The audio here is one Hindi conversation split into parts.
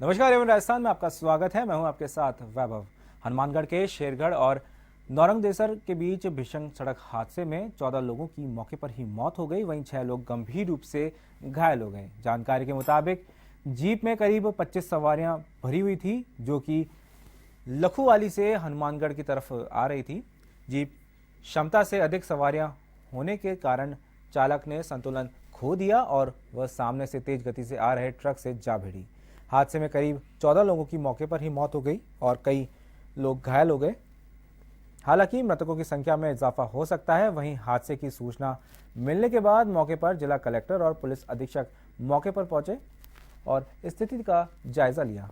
नमस्कार एवं राजस्थान में आपका स्वागत है। मैं हूं आपके साथ वैभव। हनुमानगढ़ के शेरगढ़ और नौरंगदेसर के बीच भीषण सड़क हादसे में 14 लोगों की मौके पर ही मौत हो गई, वहीं 6 लोग गंभीर रूप से घायल हो गए। जानकारी के मुताबिक जीप में करीब 25 सवारियां भरी हुई थी, जो कि लखुवाली से हनुमानगढ़ की तरफ आ रही थी। जीप क्षमता से अधिक सवारियां होने के कारण चालक ने संतुलन खो दिया और वह सामने से तेज गति से आ रहे ट्रक से जा भिड़ी। हादसे में करीब 14 लोगों की मौके पर ही मौत हो गई और कई लोग घायल हो गए। हालांकि मृतकों की संख्या में इजाफा हो सकता है। वहीं हादसे की सूचना मिलने के बाद मौके पर जिला कलेक्टर और पुलिस अधीक्षक मौके पर पहुंचे और स्थिति का जायजा लिया।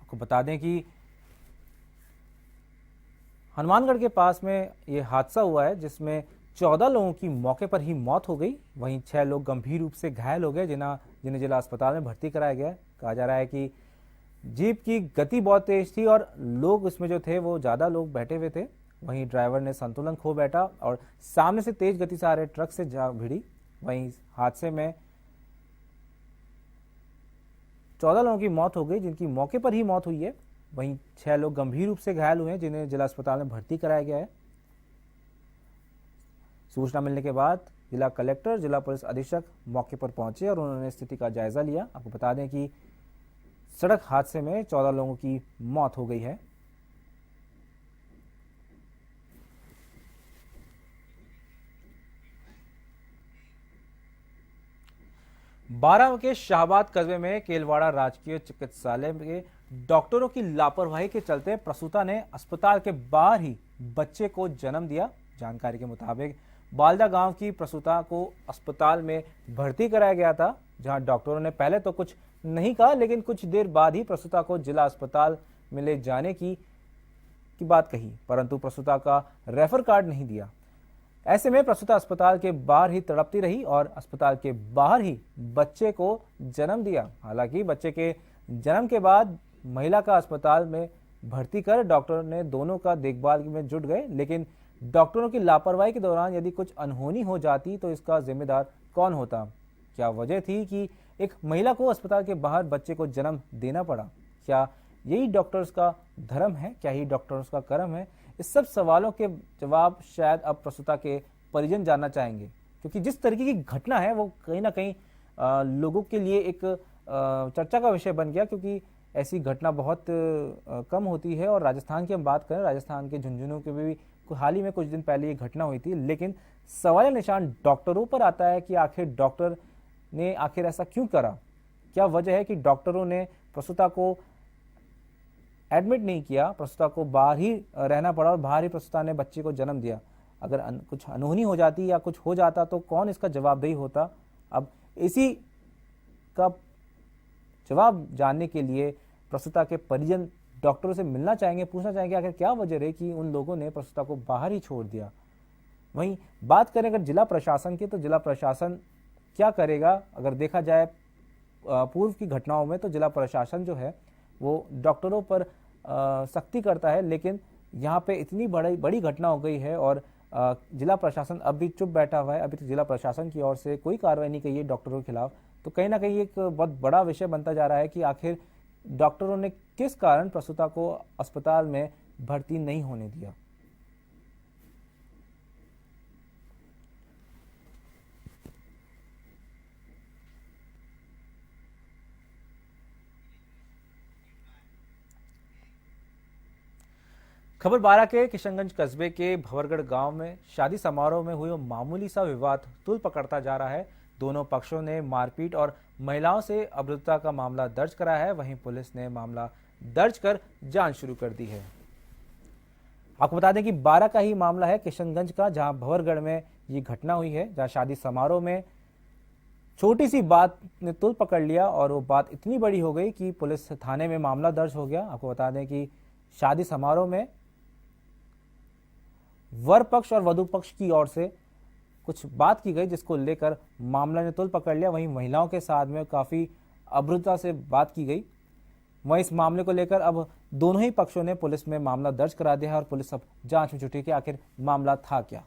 आपको बता दें कि हनुमानगढ़ के पास में ये हादसा हुआ है, जिसमें 14 लोगों की मौके पर ही मौत हो गई। वहीं 6 लोग गंभीर रूप से घायल हो गए, जिन्हें जिला अस्पताल में भर्ती कराया गया है। कहा जा रहा है कि जीप की गति बहुत तेज थी और लोग उसमें जो थे वो ज़्यादा लोग बैठे हुए थे। वहीं ड्राइवर ने संतुलन खो बैठा और सामने से तेज गति से आ रहे ट्रक से जा भिड़ी। वहीं हादसे में 14 लोगों की मौत हो गई, जिनकी मौके पर ही मौत हुई है। वहीं 6 लोग गंभीर रूप से घायल हुए हैं, जिन्हें जिला अस्पताल में भर्ती कराया गया है। सूचना मिलने के बाद जिला कलेक्टर, जिला पुलिस अधीक्षक मौके पर पहुंचे और उन्होंने स्थिति का जायजा लिया। आपको बता दें कि सड़क हादसे में 14 लोगों की मौत हो गई है। बारां के शाहबाद कस्बे में केलवाड़ा राजकीय चिकित्सालय के डॉक्टरों की लापरवाही के चलते प्रसूता ने अस्पताल के बाहर ही बच्चे को जन्म दिया। जानकारी के मुताबिक बालदा गांव की प्रसूता को अस्पताल में भर्ती कराया गया था, जहां डॉक्टरों ने पहले तो कुछ नहीं कहा, लेकिन कुछ देर बाद ही प्रसूता को जिला अस्पताल में ले जाने की बात कही, परंतु प्रसूता का रेफर कार्ड नहीं दिया। ऐसे में प्रसूता अस्पताल के बाहर ही तड़पती रही और अस्पताल के बाहर ही बच्चे को जन्म दिया। हालांकि बच्चे के जन्म के बाद महिला का अस्पताल में भर्ती कर डॉक्टर ने दोनों का देखभाल में जुट गए, लेकिन डॉक्टरों की लापरवाही के दौरान यदि कुछ अनहोनी हो जाती तो इसका जिम्मेदार कौन होता? क्या वजह थी कि एक महिला को अस्पताल के बाहर बच्चे को जन्म देना पड़ा? क्या यही डॉक्टर्स का धर्म है? क्या यही डॉक्टर्स का कर्म है? इस सब सवालों के जवाब शायद अब प्रसूता के परिजन जानना चाहेंगे, क्योंकि जिस तरीके की घटना है वो कहीं ना कहीं लोगों के लिए एक चर्चा का विषय बन गया, क्योंकि ऐसी घटना बहुत कम होती है। और राजस्थान की हम बात करें, राजस्थान के झुंझुनू के भी हाल ही में कुछ दिन पहले ये घटना हुई थी, लेकिन सवाल निशान डॉक्टरों पर आता है कि आखिर डॉक्टर ने आखिर ऐसा क्यों करा? क्या वजह है कि डॉक्टरों ने प्रसूता को एडमिट नहीं किया, प्रसूता को बाहर ही रहना पड़ा और बाहर ही प्रसूता ने बच्चे को जन्म दिया? अगर कुछ अनहोनी हो जाती या कुछ हो जाता तो कौन इसका जवाबदेही होता? अब इसी का जवाब जानने के लिए प्रसूता के परिजन डॉक्टरों से मिलना चाहेंगे, पूछना चाहेंगे आखिर क्या वजह रही कि उन लोगों ने प्रसूता को बाहर ही छोड़ दिया। वहीं बात करें अगर जिला प्रशासन की, तो जिला प्रशासन क्या करेगा? अगर देखा जाए पूर्व की घटनाओं में, तो जिला प्रशासन जो है वो डॉक्टरों पर सख्ती करता है, लेकिन यहाँ पे इतनी बड़ी घटना हो गई है और जिला प्रशासन अब भी चुप बैठा हुआ है। अभी तो जिला प्रशासन की ओर से कोई कार्रवाई नहीं की है डॉक्टरों के खिलाफ। तो कहीं ना कहीं एक बहुत बड़ा विषय बनता जा रहा है कि आखिर डॉक्टरों ने किस कारण प्रसूता को अस्पताल में भर्ती नहीं होने दिया। खबर बारां के किशनगंज कस्बे के भंवरगढ़ गांव में शादी समारोह में हुए मामूली सा विवाद तूल पकड़ता जा रहा है। दोनों पक्षों ने मारपीट और महिलाओं से अभद्रता का मामला दर्ज कराया है। वहीं पुलिस ने मामला दर्ज कर जांच शुरू कर दी है। आपको बता दें कि बारां का ही मामला है, किशनगंज का, जहां भंवरगढ़ में ये घटना हुई है, जहां शादी समारोह में छोटी सी बात ने तूल पकड़ लिया और वो बात इतनी बड़ी हो गई कि पुलिस थाने में मामला दर्ज हो गया। आपको बता दें कि शादी समारोह में वर पक्ष और वधु पक्ष की ओर से कुछ बात की गई, जिसको लेकर मामला ने तुल पकड़ लिया। वहीं महिलाओं के साथ में काफी अभद्रता से बात की गई। वहीं इस मामले को लेकर अब दोनों ही पक्षों ने पुलिस में मामला दर्ज करा दिया है और पुलिस अब जांच में जुटी कि आखिर मामला था क्या।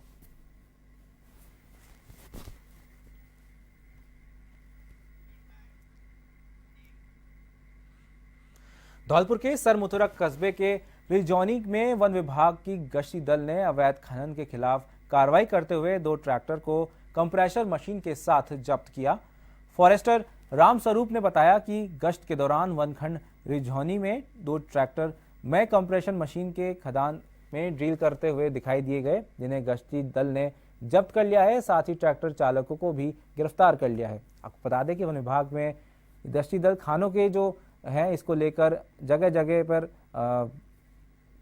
धौलपुर के सरमुथुरा कस्बे के रिजौनी में वन विभाग की गश्ती दल ने अवैध खनन के खिलाफ कार्रवाई करते हुए 2 ट्रैक्टर को कंप्रेशर मशीन के साथ जब्त किया। फॉरेस्टर रामस्वरूप ने बताया कि गश्त के दौरान वनखंड रिजौनी में 2 ट्रैक्टर में कंप्रेशर मशीन के खदान में ड्रिल करते हुए दिखाई दिए गए, जिन्हें गश्ती दल ने जब्त कर लिया है। साथ ही ट्रैक्टर चालकों को भी गिरफ्तार कर लिया है। आपको बता दें कि वन विभाग में गश्ती दल खानों के जो है इसको लेकर जगह जगह पर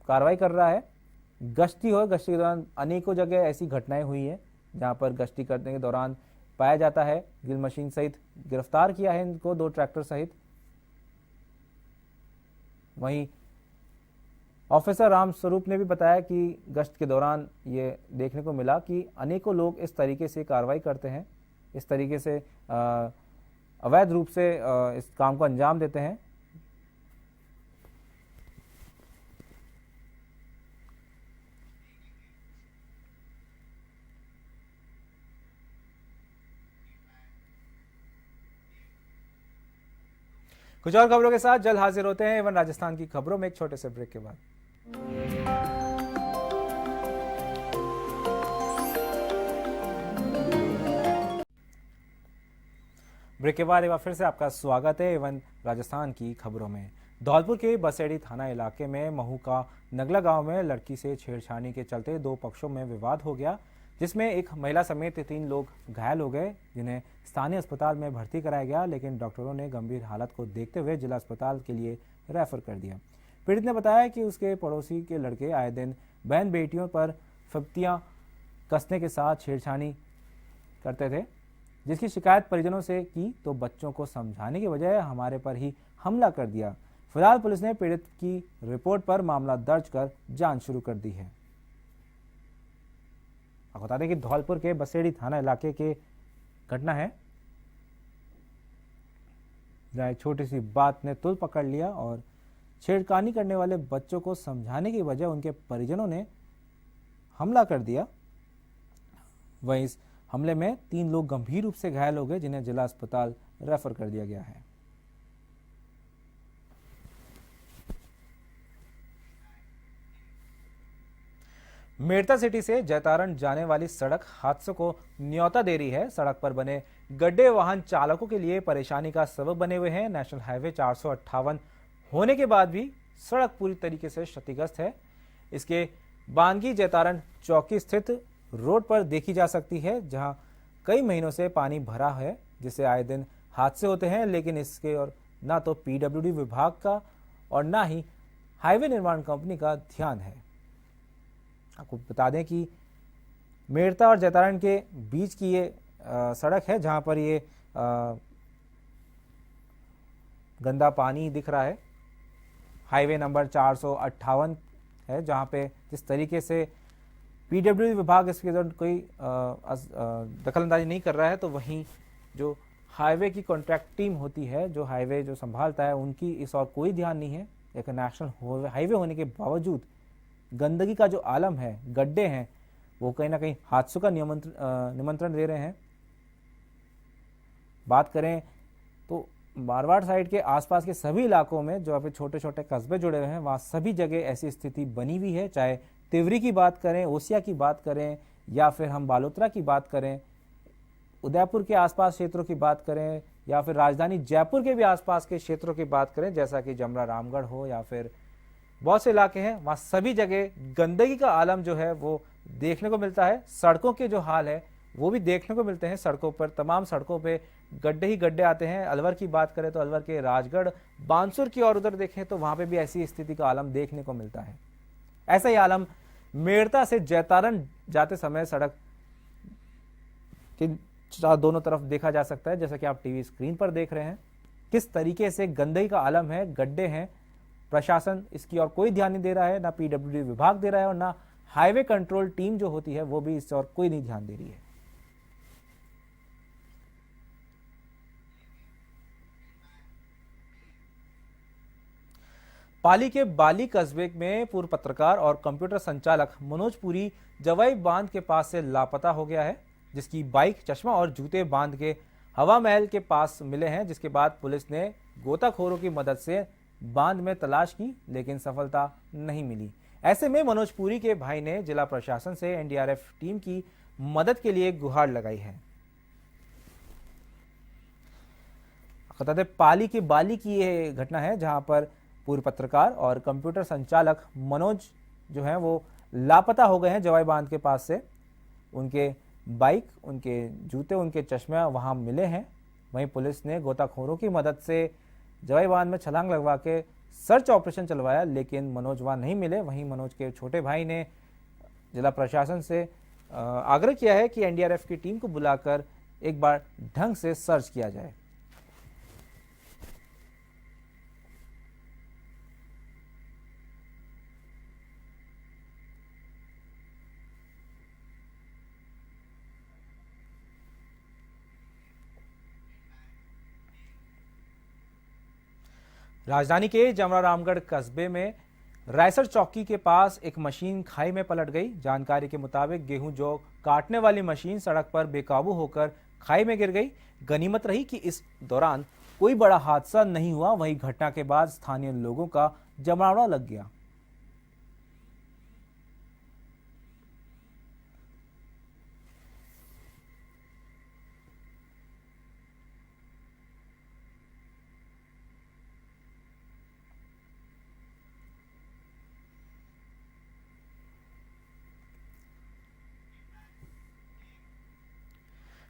कार्रवाई कर रहा है। गश्ती के दौरान अनेकों जगह ऐसी घटनाएं हुई है जहां पर गश्ती करने के दौरान पाया जाता है। ड्रिल मशीन सहित गिरफ्तार किया है इनको, 2 ट्रैक्टर सहित। वहीं ऑफिसर रामस्वरूप ने भी बताया कि गश्त के दौरान ये देखने को मिला कि अनेकों लोग इस तरीके से कार्रवाई करते हैं, इस तरीके से अवैध रूप से इस काम को अंजाम देते हैं। कुछ और खबरों के साथ जल्द हाजिर होते हैं एवं राजस्थान की खबरों में एक छोटे से ब्रेक के बाद। ब्रेक के बाद एक बार फिर से आपका स्वागत है एवं राजस्थान की खबरों में। धौलपुर के बसेड़ी थाना इलाके में महू का नगला गांव में लड़की से छेड़छाड़ी के चलते 2 पक्षों में विवाद हो गया, जिसमें एक महिला समेत 3 लोग घायल हो गए, जिन्हें स्थानीय अस्पताल में भर्ती कराया गया, लेकिन डॉक्टरों ने गंभीर हालत को देखते हुए जिला अस्पताल के लिए रेफर कर दिया। पीड़ित ने बताया कि उसके पड़ोसी के लड़के आए दिन बहन बेटियों पर फप्तियां कसने के साथ छेड़छाड़ी करते थे, जिसकी शिकायत परिजनों से की तो बच्चों को समझाने के बजाय हमारे पर ही हमला कर दिया। फिलहाल पुलिस ने पीड़ित की रिपोर्ट पर मामला दर्ज कर जांच शुरू कर दी है। आपको बता दें कि धौलपुर के बसेड़ी थाना इलाके के घटना है, जहां एक छोटी सी बात ने तुल पकड़ लिया और छेड़खानी करने वाले बच्चों को समझाने की बजाय उनके परिजनों ने हमला कर दिया। वहीं इस हमले में 3 लोग गंभीर रूप से घायल हो गए, जिन्हें जिला अस्पताल रेफर कर दिया गया है। मेड़ता सिटी से जैतारण जाने वाली सड़क हादसों को न्योता दे रही है। सड़क पर बने गड्ढे वाहन चालकों के लिए परेशानी का सबब बने हुए हैं। नेशनल हाईवे 458 होने के बाद भी सड़क पूरी तरीके से क्षतिग्रस्त है। इसके बानगी जैतारण चौकी स्थित रोड पर देखी जा सकती है, जहां कई महीनों से पानी भरा है, जिससे आए दिन हादसे होते हैं, लेकिन इसके और ना तो पीडब्ल्यूडी विभाग का और ना ही हाईवे निर्माण कंपनी का ध्यान है। आपको बता दें कि मेड़ता और जैतारण के बीच की ये सड़क है, जहां पर ये गंदा पानी दिख रहा है। हाईवे नंबर 458 है, जहां पे जिस तरीके से पीडब्ल्यूडी विभाग इसके अंदर कोई दखलंदाजी नहीं कर रहा है, तो वहीं जो हाईवे की कॉन्ट्रैक्ट टीम होती है, जो हाईवे जो संभालता है, उनकी इस और कोई ध्यान नहीं है। एक नेशनल हाईवे होने के बावजूद गंदगी का जो आलम है, गड्ढे हैं, वो कहीं ना कहीं हादसों का निमंत्रण दे रहे हैं। बात करें तो मारवाड़ साइड के आसपास के सभी इलाकों में जो अभी छोटे छोटे कस्बे जुड़े हुए हैं, वहाँ सभी जगह ऐसी स्थिति बनी हुई है। चाहे तिवरी की बात करें, ओसिया की बात करें, या फिर हम बालोतरा की बात करें, उदयपुर के आसपास क्षेत्रों की बात करें, या फिर राजधानी जयपुर के भी आसपास के क्षेत्रों की बात करें, जैसा कि जमरा रामगढ़ हो या फिर बहुत से इलाके हैं, वहाँ सभी जगह गंदगी का आलम जो है वो देखने को मिलता है। सड़कों के जो हाल है वो भी देखने को मिलते हैं। सड़कों पर, तमाम सड़कों पे गड्ढे ही गड्ढे आते हैं। अलवर की बात करें तो अलवर के राजगढ़, बानसूर की ओर उधर देखें तो वहाँ पे भी ऐसी स्थिति का आलम देखने को मिलता है। ऐसा ही आलम मेड़ता से जैतारण जाते समय सड़क के दोनों तरफ देखा जा सकता है, जैसा कि आप टीवी स्क्रीन पर देख रहे हैं। किस तरीके से गंदगी का आलम है, गड्ढे हैं। प्रशासन इसकी और कोई ध्यान नहीं दे रहा है, ना पीडब्ल्यूडी विभाग दे रहा है और ना हाईवे कंट्रोल टीम जो होती है वो भी इस और कोई नहीं ध्यान दे रही है। पाली के बाली कस्बे में पूर्व पत्रकार और कंप्यूटर संचालक मनोज पुरी जवाई बांध के पास से लापता हो गया है, जिसकी बाइक, चश्मा और जूते बांध के हवा महल के पास मिले हैं। जिसके बाद पुलिस ने गोताखोरों की मदद से बांध में तलाश की, लेकिन सफलता नहीं मिली। ऐसे में मनोज पुरी के भाई ने जिला प्रशासन से एनडीआरएफ टीम की मदद के लिए गुहार लगाई है। बता दें, पाली के बाली की यह घटना है, जहां पर पूर्व पत्रकार और कंप्यूटर संचालक मनोज जो हैं वो लापता हो गए हैं जवाई बांध के पास से। उनके बाइक, उनके जूते, उनके चश्मे वहां मिले हैं। वहीं पुलिस ने गोताखोरों की मदद से जवाई बांध में छलांग लगवा के सर्च ऑपरेशन चलवाया, लेकिन मनोज वहां नहीं मिले। वहीं मनोज के छोटे भाई ने जिला प्रशासन से आग्रह किया है कि एनडीआरएफ की टीम को बुलाकर एक बार ढंग से सर्च किया जाए। राजधानी के जमरा रामगढ़ कस्बे में रायसर चौकी के पास एक मशीन खाई में पलट गई। जानकारी के मुताबिक गेहूं जौ काटने वाली मशीन सड़क पर बेकाबू होकर खाई में गिर गई। गनीमत रही कि इस दौरान कोई बड़ा हादसा नहीं हुआ। वहीं घटना के बाद स्थानीय लोगों का जमावड़ा लग गया।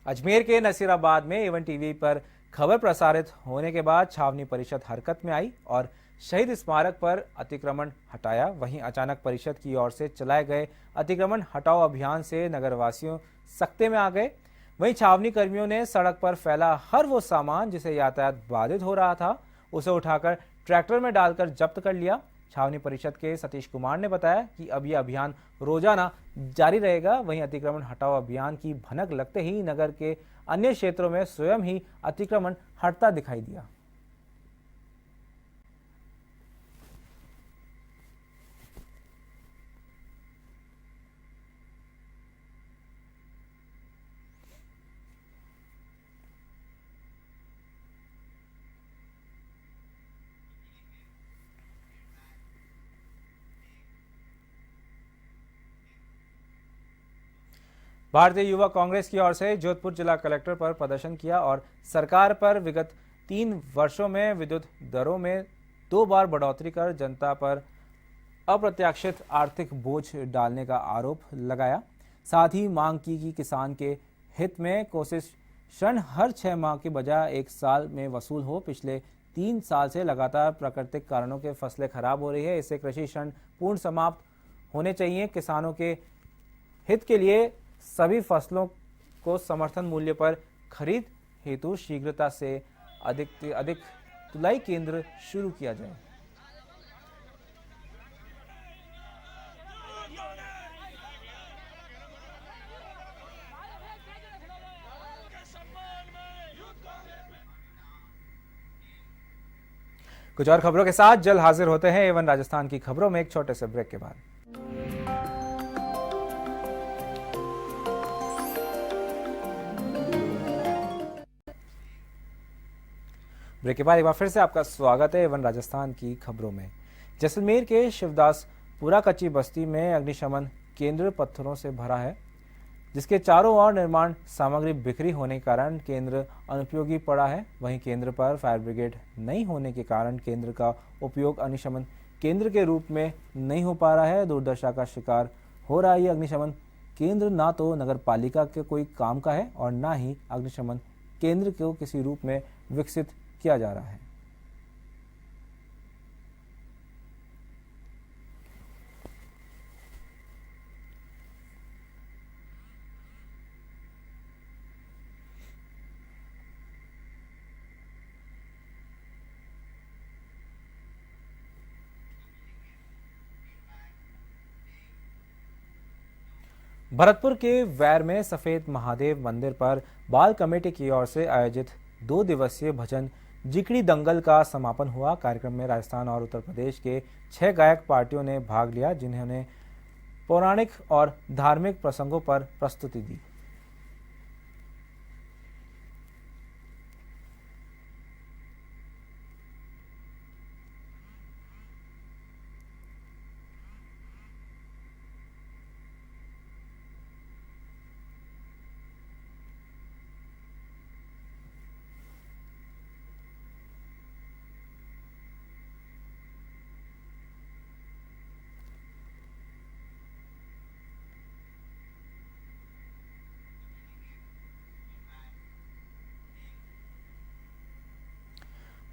अजमेर के नसीराबाद में एवन टीवी पर खबर प्रसारित होने के बाद छावनी परिषद हरकत में आई और शहीद स्मारक पर अतिक्रमण हटाया। वहीं अचानक परिषद की ओर से चलाए गए अतिक्रमण हटाओ अभियान से नगरवासियों सख्ते में आ गए। वहीं छावनी कर्मियों ने सड़क पर फैला हर वो सामान जिसे यातायात बाधित हो रहा था, उसे उठाकर ट्रैक्टर में डालकर जब्त कर लिया। छावनी परिषद के सतीश कुमार ने बताया कि अब यह अभियान रोजाना जारी रहेगा। वहीं अतिक्रमण हटाओ अभियान की भनक लगते ही नगर के अन्य क्षेत्रों में स्वयं ही अतिक्रमण हटता दिखाई दिया। भारतीय युवा कांग्रेस की ओर से जोधपुर जिला कलेक्टर पर प्रदर्शन किया और सरकार पर विगत 3 वर्षों में विद्युत दरों में 2 बार बढ़ोतरी कर जनता पर अप्रत्याशित आर्थिक बोझ डालने का आरोप लगाया। साथ ही मांग की कि किसान के हित में कोशिश ऋण हर 6 माह के बजाय 1 साल में वसूल हो। पिछले 3 साल से लगातार प्राकृतिक कारणों के फसलें खराब हो रही है, इससे कृषि ऋण पूर्ण समाप्त होने चाहिए। किसानों के हित के लिए सभी फसलों को समर्थन मूल्य पर खरीद हेतु शीघ्रता से अधिक से अधिक तुलाई केंद्र शुरू किया जाए। कुछ और खबरों के साथ जल्द हाजिर होते हैं एवन राजस्थान की खबरों में एक छोटे से ब्रेक के बाद। ब्रेक के बाद एक बार फिर से आपका स्वागत है एवं राजस्थान की खबरों में। जैसलमेर के शिवदासपुरा कच्ची बस्ती में अग्निशमन केंद्र पत्थरों से भरा है, जिसके चारों ओर निर्माण सामग्री बिखरी होने के कारण केंद्र अनुपयोगी पड़ा है। वहीं केंद्र पर फायर ब्रिगेड नहीं होने के कारण केंद्र का उपयोग अग्निशमन केंद्र के रूप में नहीं हो पा रहा है। दुर्दशा का शिकार हो रहा है ये अग्निशमन केंद्र। ना तो नगर पालिका के कोई काम का है और ना ही अग्निशमन केंद्र को किसी रूप में विकसित किया जा रहा है। भरतपुर के वैर में सफेद महादेव मंदिर पर बाल कमेटी की ओर से आयोजित 2 दिवसीय भजन जिकड़ी दंगल का समापन हुआ। कार्यक्रम में राजस्थान और उत्तर प्रदेश के 6 गायक पार्टियों ने भाग लिया, जिन्होंने पौराणिक और धार्मिक प्रसंगों पर प्रस्तुति दी।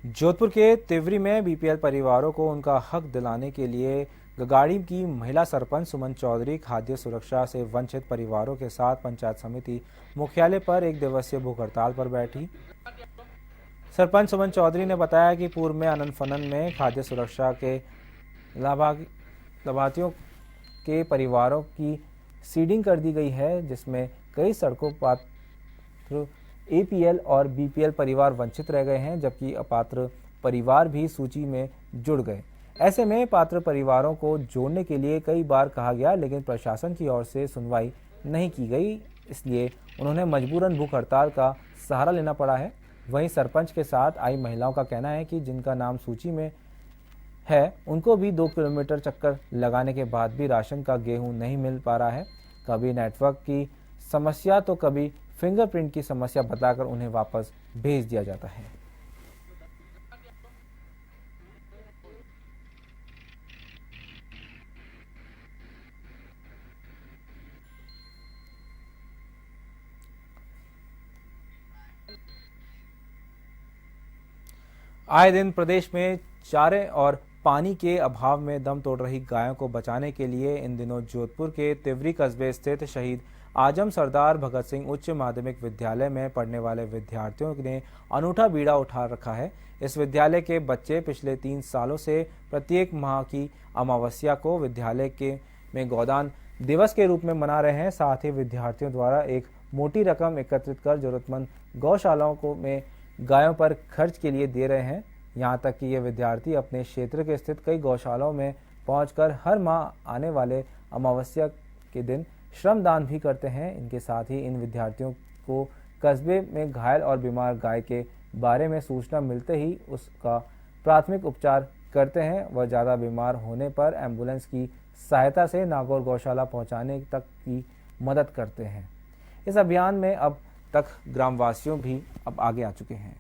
जोधपुर के तिवरी में बीपीएल परिवारों को उनका हक दिलाने के लिए गगाड़ी की महिला सरपंच सुमन चौधरी खाद्य सुरक्षा से वंचित परिवारों के साथ पंचायत समिति मुख्यालय पर एक दिवसीय भूख हड़ताल पर बैठी। सरपंच सुमन चौधरी ने बताया कि पूर्व में अनंत फनन में खाद्य सुरक्षा के लाभार्थियों के परिवारों की सीडिंग कर दी गई है, जिसमें कई सड़कों पात्र एपीएल और बीपीएल परिवार वंचित रह गए हैं, जबकि अपात्र परिवार भी सूची में जुड़ गए। ऐसे में पात्र परिवारों को जोड़ने के लिए कई बार कहा गया, लेकिन प्रशासन की ओर से सुनवाई नहीं की गई, इसलिए उन्होंने मजबूरन भूख हड़ताल का सहारा लेना पड़ा है। वहीं सरपंच के साथ आई महिलाओं का कहना है कि जिनका नाम सूची में है, उनको भी 2 किलोमीटर चक्कर लगाने के बाद भी राशन का गेहूं नहीं मिल पा रहा है। कभी नेटवर्क की समस्या तो कभी फिंगरप्रिंट की समस्या बताकर उन्हें वापस भेज दिया जाता है। आए दिन प्रदेश में चारे और पानी के अभाव में दम तोड़ रही गायों को बचाने के लिए इन दिनों जोधपुर के तिवरी कस्बे स्थित शहीद आजम सरदार भगत सिंह उच्च माध्यमिक विद्यालय में पढ़ने वाले विद्यार्थियों ने अनूठा बीड़ा उठा रखा है। इस विद्यालय के बच्चे पिछले 3 सालों से प्रत्येक माह की अमावस्या को विद्यालय में गोदान दिवस के रूप में मना रहे हैं। साथ ही विद्यार्थियों द्वारा एक मोटी रकम एकत्रित कर जरूरतमंद गौशालाओं में गायों पर खर्च के लिए दे रहे हैं। यहाँ तक कि ये विद्यार्थी अपने क्षेत्र के स्थित कई गौशालाओं में पहुंचकर हर माह आने वाले अमावस्या के दिन श्रमदान भी करते हैं। इनके साथ ही इन विद्यार्थियों को कस्बे में घायल और बीमार गाय के बारे में सूचना मिलते ही उसका प्राथमिक उपचार करते हैं। वह ज़्यादा बीमार होने पर एम्बुलेंस की सहायता से नागौर गौशाला पहुंचाने तक की मदद करते हैं। इस अभियान में अब तक ग्रामवासियों भी अब आगे आ चुके हैं।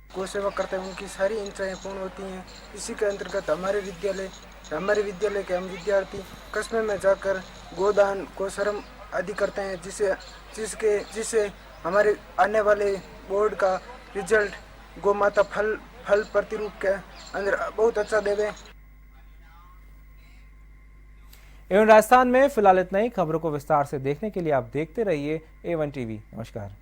गौ सेवा करते हैं, उनकी सारी इच्छाएं पूर्ण होती हैं। इसी के अंतर्गत हमारे विद्यालय के हम विद्यार्थी कस्बे में जाकर गोदान गोशर्म आदि करते हैं, जिससे हमारे आने वाले बोर्ड का रिजल्ट गौ माता फल प्रतिरूप के अंदर बहुत अच्छा देवे। एवं राजस्थान में फिलहाल इतना ही। खबरों को विस्तार से देखने के लिए आप देखते रहिए A1 टीवी। नमस्कार।